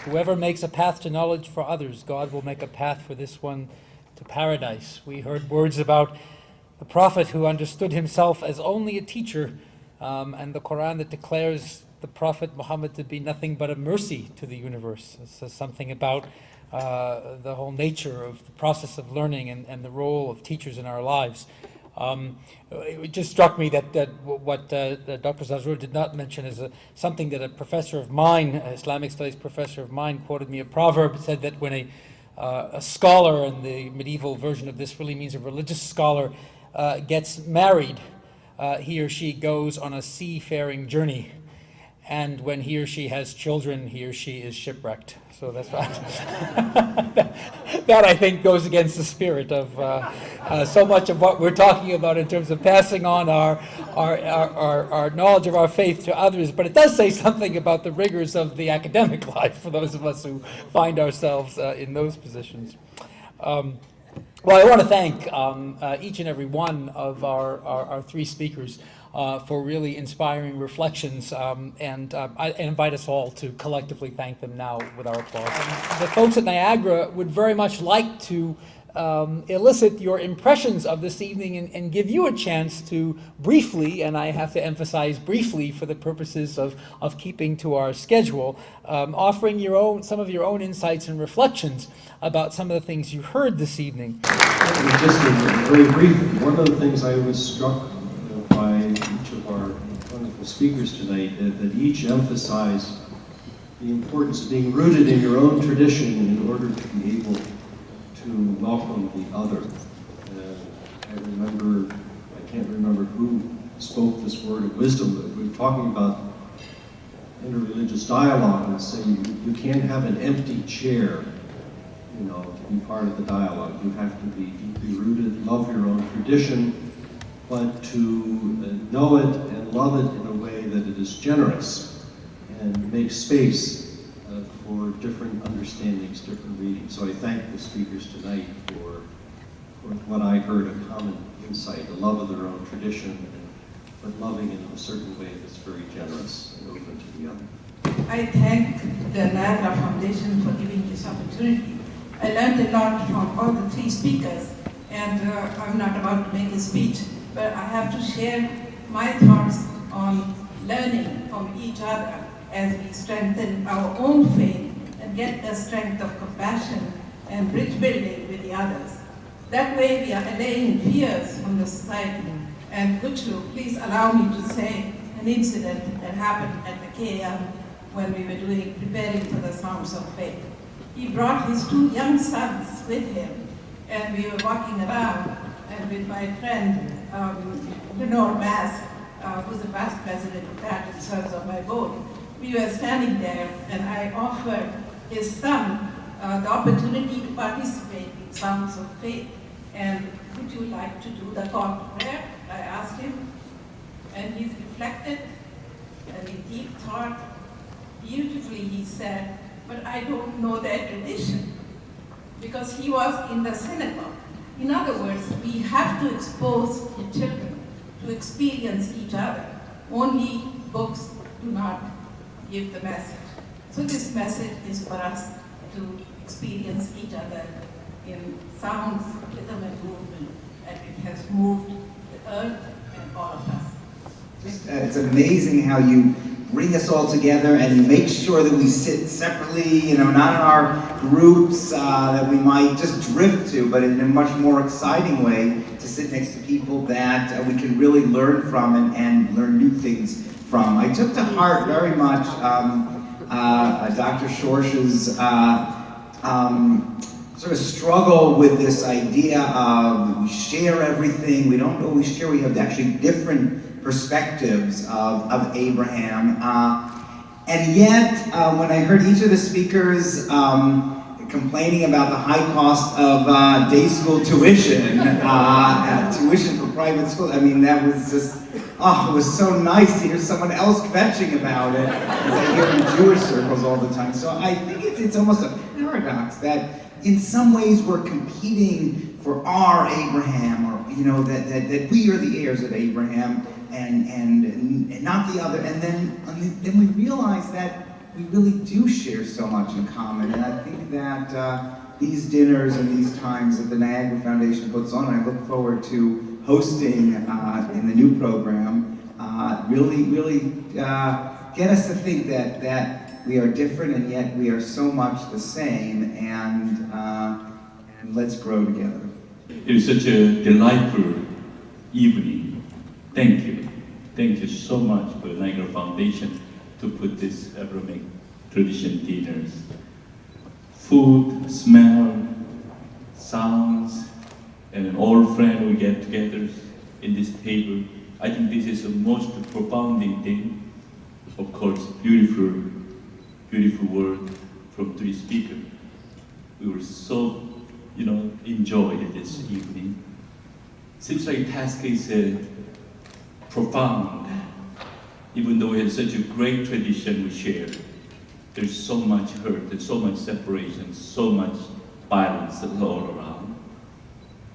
Whoever makes a path to knowledge for others, God will make a path for this one to paradise. We heard words about the prophet who understood himself as only a teacher, and the Quran that declares the prophet Muhammad to be nothing but a mercy to the universe. It says something about the whole nature of the process of learning and the role of teachers in our lives. It just struck me that what Dr. Zarzour did not mention is something that a professor of mine, an Islamic studies professor of mine, quoted me a proverb. It said that when a scholar, and the medieval version of this really means a religious scholar, gets married, he or she goes on a seafaring journey. And when he or she has children, he or she is shipwrecked. So that's what that I think goes against the spirit of so much of what we're talking about in terms of passing on our knowledge of our faith to others. But it does say something about the rigors of the academic life for those of us who find ourselves in those positions. Well, I want to thank each and every one of our three speakers for really inspiring reflections, and I invite us all to collectively thank them now with our applause. And the folks at Niagara would very much like to elicit your impressions of this evening and give you a chance to briefly, and I have to emphasize briefly for the purposes of keeping to our schedule, offering some of your own insights and reflections about some of the things you heard this evening. Just very brief, one of the things I was struck by each of our wonderful speakers tonight, that each emphasized the importance of being rooted in your own tradition in order to be able to welcome the other. I can't remember who spoke this word of wisdom, but we were talking about interreligious dialogue and saying you can't have an empty chair, to be part of the dialogue. You have to be deeply rooted, love your own tradition, but to know it and love it in a way that it is generous and make space for different understandings, different readings. So I thank the speakers tonight for what I heard, a common insight, a love of their own tradition, but loving it in a certain way that's very generous and open to the other. I thank the Niagara Foundation for giving this opportunity. I learned a lot from all the three speakers, and I'm not about to make a speech, but I have to share my thoughts on learning from each other as we strengthen our own faith and get the strength of compassion and bridge building with the others. That way we are allaying fears from the society. And Kuchu, please allow me to say an incident that happened at the KM when we were preparing for the Sounds of Faith. He brought his two young sons with him, and we were walking around, and with my friend, Lenore Mass, who's the past president of that and serves on my board, we were standing there, and I offered his son the opportunity to participate in Sounds of Faith. And would you like to do the call to prayer? I asked him, and he reflected, and in deep thought, beautifully he said, but I don't know their tradition, because he was in the synagogue. In other words, we have to expose the children to experience each other. Only books do not give the message. So this message is for us to experience each other in sounds, rhythm, and movement, and it has moved the earth and all of us. It's amazing how you bring us all together and you make sure that we sit separately, not in our groups that we might just drift to, but in a much more exciting way to sit next to people that we can really learn from and learn new things from. I took to heart very much Dr. Schorsch's sort of struggle with this idea of we share everything, we don't always share, we have actually different perspectives of Abraham. And yet, when I heard each of the speakers complaining about the high cost of day school tuition, tuition for private schools, I mean, that was just, it was so nice to hear someone else kvetching about it, as I hear in Jewish circles all the time. So I think it's almost a paradox that in some ways we're competing for our Abraham, or that we are the heirs of Abraham, and not the other. And then we realize that we really do share so much in common. And I think that these dinners and these times that the Niagara Foundation puts on, and I look forward to hosting in the new program, really get us to think that we are different and yet we are so much the same, and let's grow together. It was such a delightful evening. Thank you. Thank you so much for Niagara Foundation to put this Abrahamic tradition dinners. Food, smell, sounds, and an old friend we get together in this table. I think this is the most profounding thing. Of course, beautiful word from three speakers. We were so, enjoyed this evening. Seems like task is profound. Even though we have such a great tradition we share, there's so much hurt and so much separation, so much violence all around.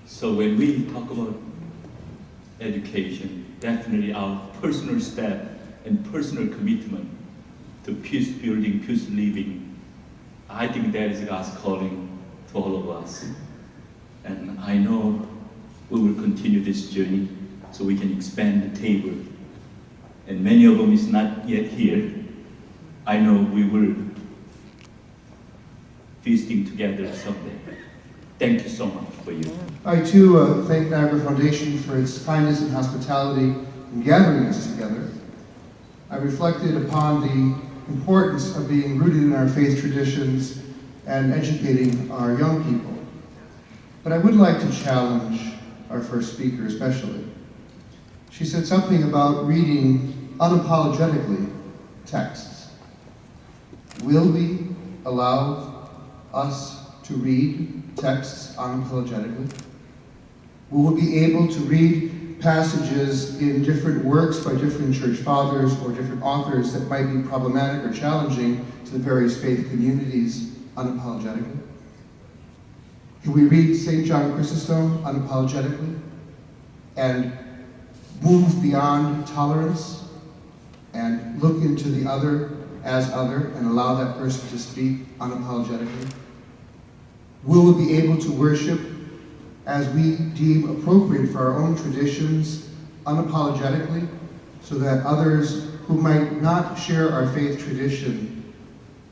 So when we talk about education, definitely our personal step and personal commitment to peace building, peace living, I think that is God's calling to all of us. And I know we will continue this journey so we can expand the table. And many of them is not yet here. I know we will feasting together someday. Thank you so much for you. I too thank Niagara Foundation for its kindness and hospitality in gathering us together. I reflected upon the importance of being rooted in our faith traditions and educating our young people. But I would like to challenge our first speaker especially. She said something about reading unapologetically texts. Will we allow us to read texts unapologetically? Will we be able to read passages in different works by different church fathers or different authors that might be problematic or challenging to the various faith communities unapologetically? Can we read St. John Chrysostom unapologetically and move beyond tolerance and look into the other as other and allow that person to speak unapologetically? Will we be able to worship as we deem appropriate for our own traditions unapologetically so that others who might not share our faith tradition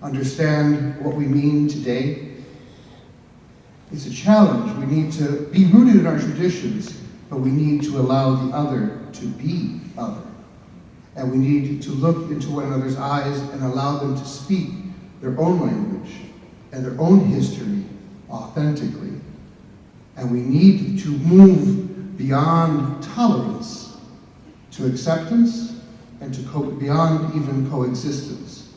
understand what we mean today? It's a challenge. We need to be rooted in our traditions, but we need to allow the other to be other. And we need to look into one another's eyes and allow them to speak their own language and their own history authentically. And we need to move beyond tolerance to acceptance and to beyond even coexistence,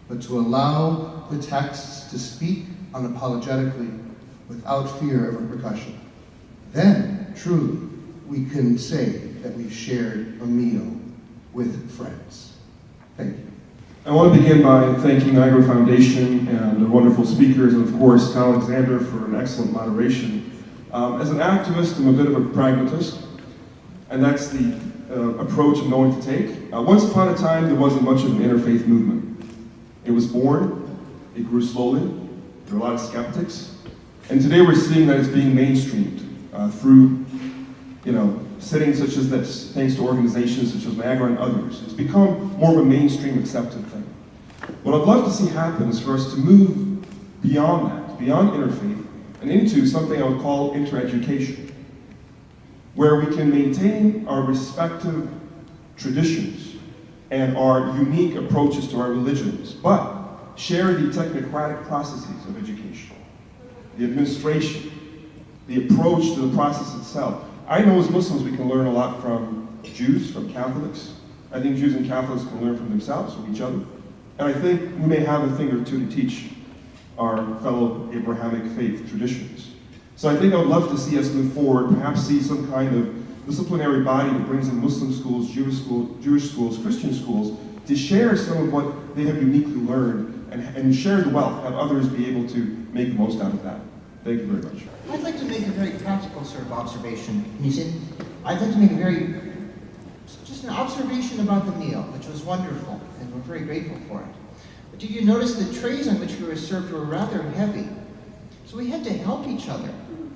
but to allow the texts to speak unapologetically without fear of repercussion. Then, truly, we can say that we've shared a meal with friends. Thank you. I want to begin by thanking Niagara Foundation and the wonderful speakers, and of course, Tom Alexander for an excellent moderation. As an activist, I'm a bit of a pragmatist, and that's the approach I'm going to take. Once upon a time, there wasn't much of an interfaith movement. It was born, it grew slowly, there were a lot of skeptics, and today we're seeing that it's being mainstreamed through, settings such as this, thanks to organizations such as Niagara and others. It's become more of a mainstream accepted thing. What I'd love to see happen is for us to move beyond that, beyond interfaith, and into something I would call intereducation, where we can maintain our respective traditions and our unique approaches to our religions, but share the technocratic processes of education, the administration, the approach to the process itself. I know as Muslims we can learn a lot from Jews, from Catholics. I think Jews and Catholics can learn from themselves, from each other. And I think we may have a thing or two to teach our fellow Abrahamic faith traditions. So I think I would love to see us move forward, perhaps see some kind of disciplinary body that brings in Muslim schools, Jewish schools, Christian schools, to share some of what they have uniquely learned and share the wealth, have others be able to make the most out of that. Thank you very much. I'd like to make a very practical sort of observation. I'd like to make just an observation about the meal, which was wonderful, and we're very grateful for it. But did you notice the trays on which we were served were rather heavy? So we had to help each other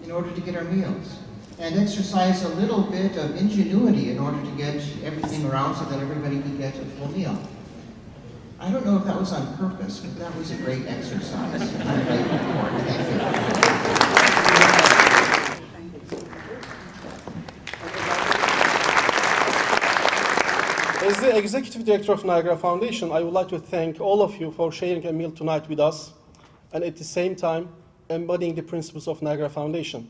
in order to get our meals, and exercise a little bit of ingenuity in order to get everything around so that everybody could get a full meal. I don't know if that was on purpose, but that was a great exercise. I'm grateful for it. Thank you. As the Executive Director of Niagara Foundation, I would like to thank all of you for sharing a meal tonight with us, and at the same time, embodying the principles of Niagara Foundation.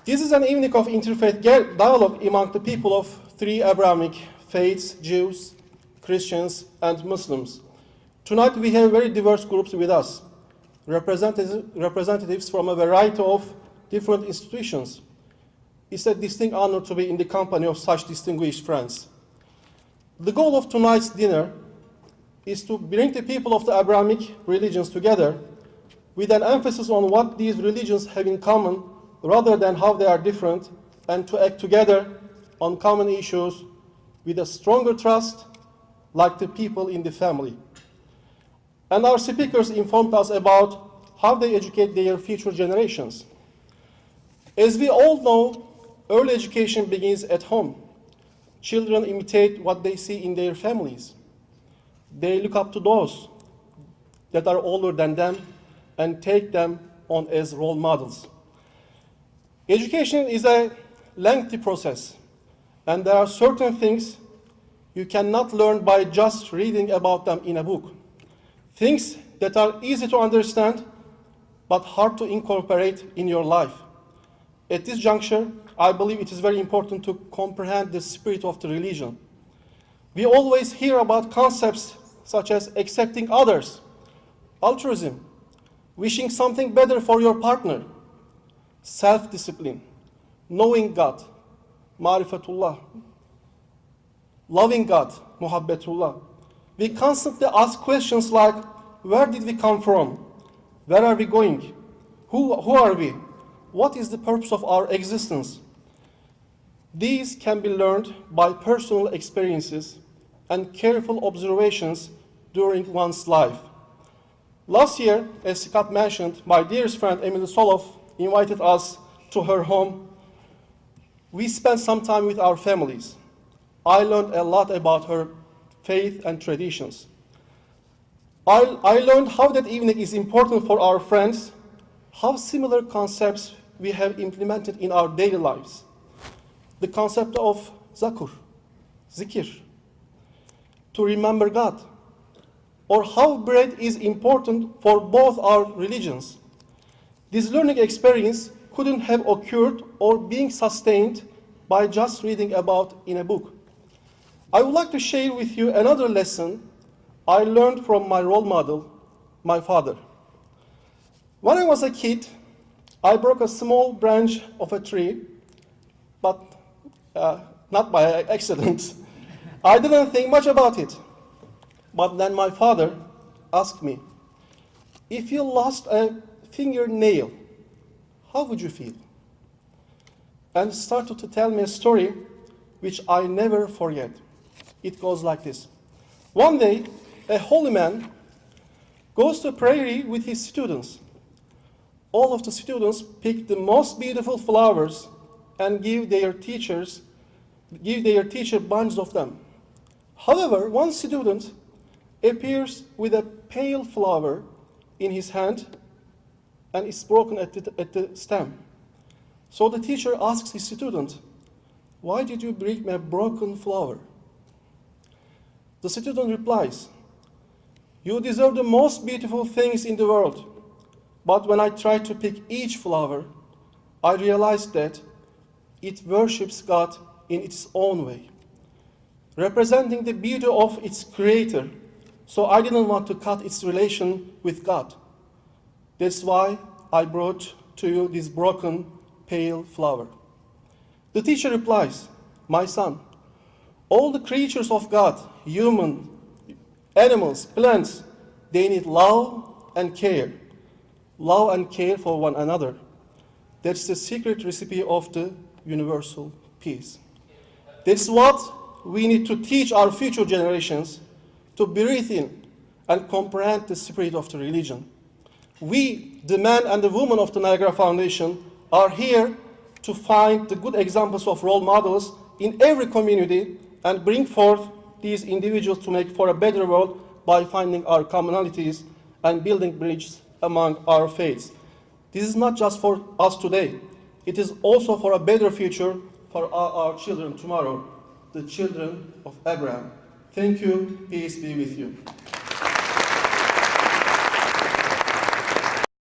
This is an evening of interfaith dialogue among the people of three Abrahamic faiths, Jews, Christians, and Muslims. Tonight we have very diverse groups with us, representatives from a variety of different institutions. It's a distinct honor to be in the company of such distinguished friends. The goal of tonight's dinner is to bring the people of the Abrahamic religions together with an emphasis on what these religions have in common rather than how they are different, and to act together on common issues with a stronger trust like the people in the family. And our speakers informed us about how they educate their future generations. As we all know, early education begins at home. Children imitate what they see in their families. They look up to those that are older than them and take them on as role models. Education is a lengthy process, and there are certain things you cannot learn by just reading about them in a book. Things that are easy to understand, but hard to incorporate in your life. At this juncture, I believe it is very important to comprehend the spirit of the religion. We always hear about concepts such as accepting others, altruism, wishing something better for your partner, self-discipline, knowing God, marifatullah, loving God, muhabbetullah. We constantly ask questions like, where did we come from? Where are we going? Who are we? What is the purpose of our existence? These can be learned by personal experiences and careful observations during one's life. Last year, as Scott mentioned, my dearest friend Emily Soloff invited us to her home. We spent some time with our families. I learned a lot about her faith and traditions. I learned how that evening is important for our friends, how similar concepts we have implemented in our daily lives. The concept of zakur, zikir, to remember God, or how bread is important for both our religions. This learning experience couldn't have occurred or being sustained by just reading about in a book. I would like to share with you another lesson I learned from my role model, my father. When I was a kid, I broke a small branch of a tree, but not by accident. I didn't think much about it. But then my father asked me, if you lost a fingernail, how would you feel? And started to tell me a story which I never forget. It goes like this. One day, a holy man goes to a prairie with his students. All of the students pick the most beautiful flowers and give their teacher bunches of them. However, one student appears with a pale flower in his hand and it's broken at the stem. So the teacher asks his student, why did you bring me a broken flower? The student replies, you deserve the most beautiful things in the world. But when I tried to pick each flower, I realized that it worships God in its own way, representing the beauty of its creator. So I didn't want to cut its relation with God. That's why I brought to you this broken, pale flower. The teacher replies, my son, all the creatures of God, human, animals, plants, they need love and care. Love and care for one another. That's the secret recipe of the universal peace. That's what we need to teach our future generations, to breathe in and comprehend the spirit of the religion. We, the men and the women of the Niagara Foundation, are here to find the good examples of role models in every community and bring forth these individuals to make for a better world by finding our commonalities and building bridges among our faiths. This is not just for us today. It is also for a better future for our children tomorrow, the children of Abraham. Thank you. Peace be with you.